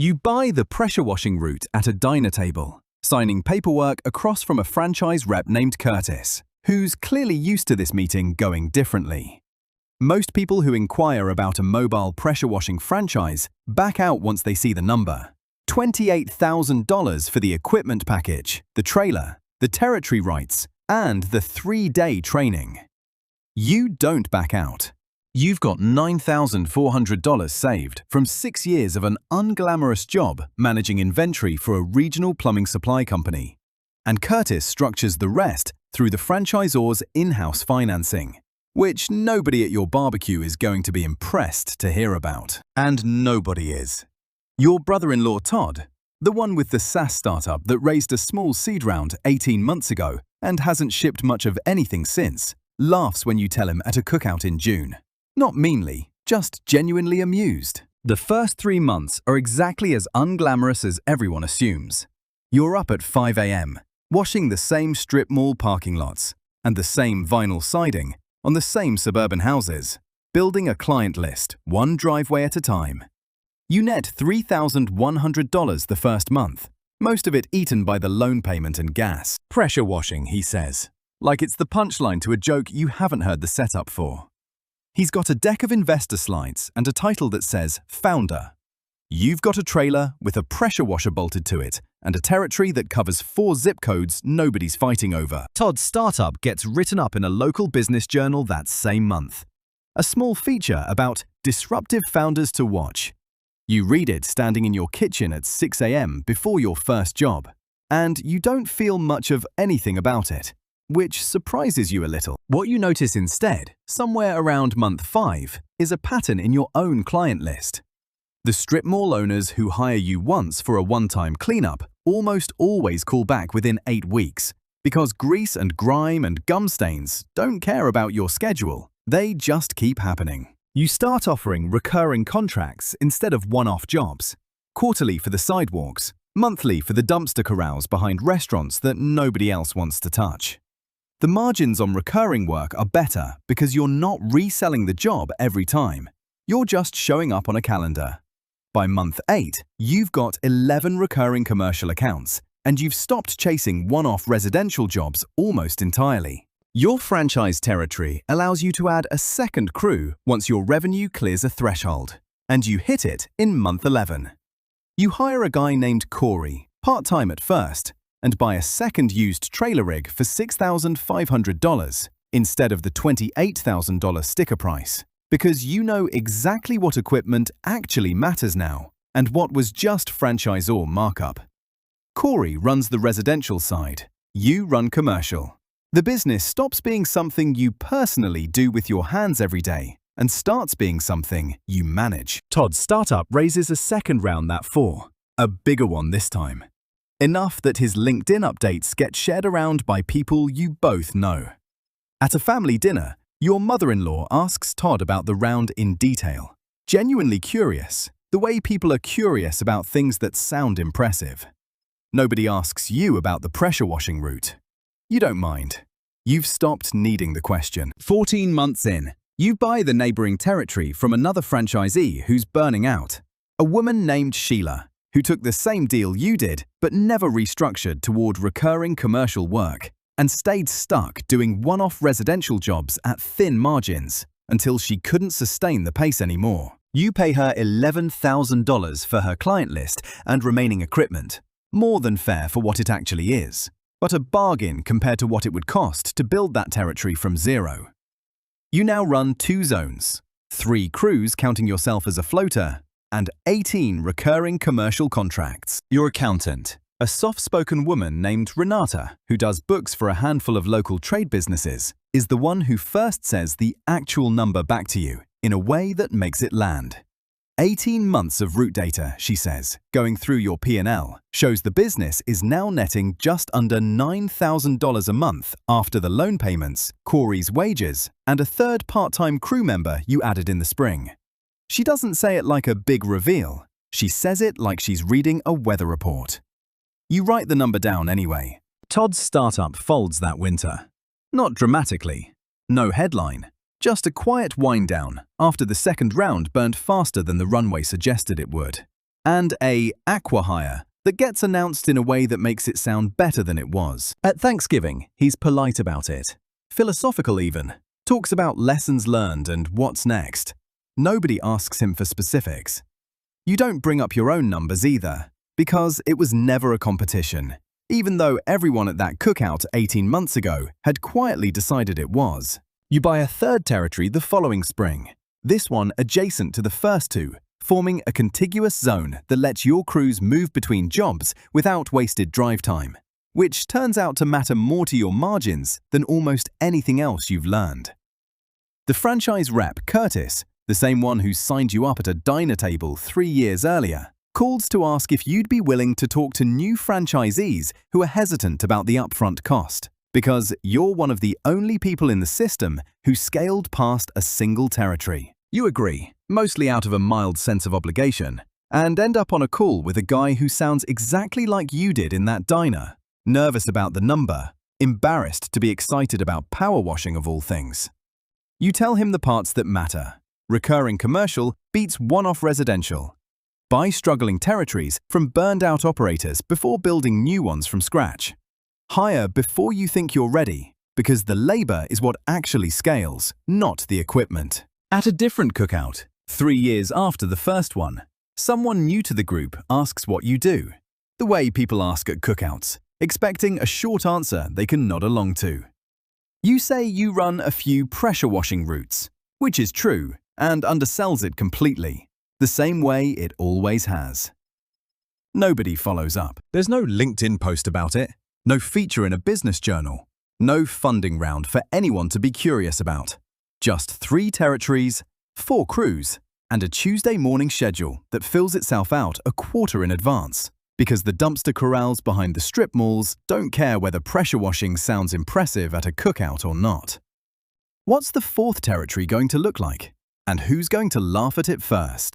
You buy the pressure washing route at a diner table, signing paperwork across from a franchise rep named Curtis, who's clearly used to this meeting going differently. Most people who inquire about a mobile pressure washing franchise back out once they see the number. $28,000 for the equipment package, the trailer, the territory rights, and the 3-day training. You don't back out. You've got $9,400 saved from 6 years of an unglamorous job managing inventory for a regional plumbing supply company. And Curtis structures the rest through the franchisor's in-house financing, which nobody at your barbecue is going to be impressed to hear about. And nobody is. Your brother-in-law Todd, the one with the SaaS startup that raised a small seed round 18 months ago and hasn't shipped much of anything since, laughs when you tell him at a cookout in June. Not meanly, just genuinely amused. The first 3 months are exactly as unglamorous as everyone assumes. You're up at 5 a.m., washing the same strip mall parking lots and the same vinyl siding on the same suburban houses, building a client list one driveway at a time. You net $3,100 the first month, most of it eaten by the loan payment and gas. Pressure washing, he says, like it's the punchline to a joke you haven't heard the setup for. He's got a deck of investor slides and a title that says Founder. You've got a trailer with a pressure washer bolted to it and a territory that covers 4 zip codes nobody's fighting over. Todd's startup gets written up in a local business journal that same month. A small feature about disruptive founders to watch. You read it standing in your kitchen at 6 a.m. before your first job, and you don't feel much of anything about it, which surprises you a little. What you notice instead, somewhere around month 5, is a pattern in your own client list. The strip mall owners who hire you once for a one-time cleanup almost always call back within 8 weeks, because grease and grime and gum stains don't care about your schedule. They just keep happening. You start offering recurring contracts instead of one-off jobs, quarterly for the sidewalks, monthly for the dumpster corrals behind restaurants that nobody else wants to touch. The margins on recurring work are better because you're not reselling the job every time. You're just showing up on a calendar. By month 8, you've got 11 recurring commercial accounts, and you've stopped chasing one-off residential jobs almost entirely. Your franchise territory allows you to add a second crew once your revenue clears a threshold, and you hit it in month 11. You hire a guy named Corey, part-time at first, and buy a second used trailer rig for $6,500 instead of the $28,000 sticker price, because you know exactly what equipment actually matters now and what was just franchisor markup. Corey runs the residential side. You run commercial. The business stops being something you personally do with your hands every day and starts being something you manage. Todd's startup raises a second round that fall, a bigger one this time. Enough that his LinkedIn updates get shared around by people you both know. At a family dinner, your mother-in-law asks Todd about the round in detail, genuinely curious, the way people are curious about things that sound impressive. Nobody asks you about the pressure washing route. You don't mind. You've stopped needing the question. 14 months in, you buy the neighboring territory from another franchisee who's burning out. A woman named Sheila, who took the same deal you did but never restructured toward recurring commercial work and stayed stuck doing one-off residential jobs at thin margins until she couldn't sustain the pace anymore. You pay her $11,000 for her client list and remaining equipment, more than fair for what it actually is, but a bargain compared to what it would cost to build that territory from zero. You now run 2 zones, 3 crews counting yourself as a floater, and 18 recurring commercial contracts. Your accountant, a soft-spoken woman named Renata, who does books for a handful of local trade businesses, is the one who first says the actual number back to you in a way that makes it land. 18 months of route data, she says, going through your P&L, shows the business is now netting just under $9,000 a month after the loan payments, Corey's wages, and a third part-time crew member you added in the spring. She doesn't say it like a big reveal. She says it like she's reading a weather report. You write the number down anyway. Todd's startup folds that winter. Not dramatically. No headline. Just a quiet wind down after the second round burned faster than the runway suggested it would. and a acqui-hire that gets announced in a way that makes it sound better than it was. At Thanksgiving, he's polite about it. Philosophical even. Talks about lessons learned and what's next. Nobody asks him for specifics. You don't bring up your own numbers either, because it was never a competition, even though everyone at that cookout 18 months ago had quietly decided it was. You buy a third territory the following spring, this one adjacent to the first two, forming a contiguous zone that lets your crews move between jobs without wasted drive time, which turns out to matter more to your margins than almost anything else you've learned. The franchise rep, Curtis, the same one who signed you up at a diner table 3 years earlier, calls to ask if you'd be willing to talk to new franchisees who are hesitant about the upfront cost, because you're one of the only people in the system who scaled past a single territory. You agree, mostly out of a mild sense of obligation, and end up on a call with a guy who sounds exactly like you did in that diner, nervous about the number, embarrassed to be excited about power washing of all things. You tell him the parts that matter. Recurring commercial beats one-off residential. Buy struggling territories from burned-out operators before building new ones from scratch. Hire before you think you're ready, because the labor is what actually scales, not the equipment. At a different cookout, 3 years after the first one, someone new to the group asks what you do. The way people ask at cookouts, expecting a short answer they can nod along to. You say you run a few pressure washing routes, which is true, and undersells it completely, the same way it always has. Nobody follows up. There's no LinkedIn post about it, no feature in a business journal, no funding round for anyone to be curious about. Just 3 territories, 4 crews, and a Tuesday morning schedule that fills itself out a quarter in advance, because the dumpster corrals behind the strip malls don't care whether pressure washing sounds impressive at a cookout or not. What's the 4th territory going to look like? And who's going to laugh at it first?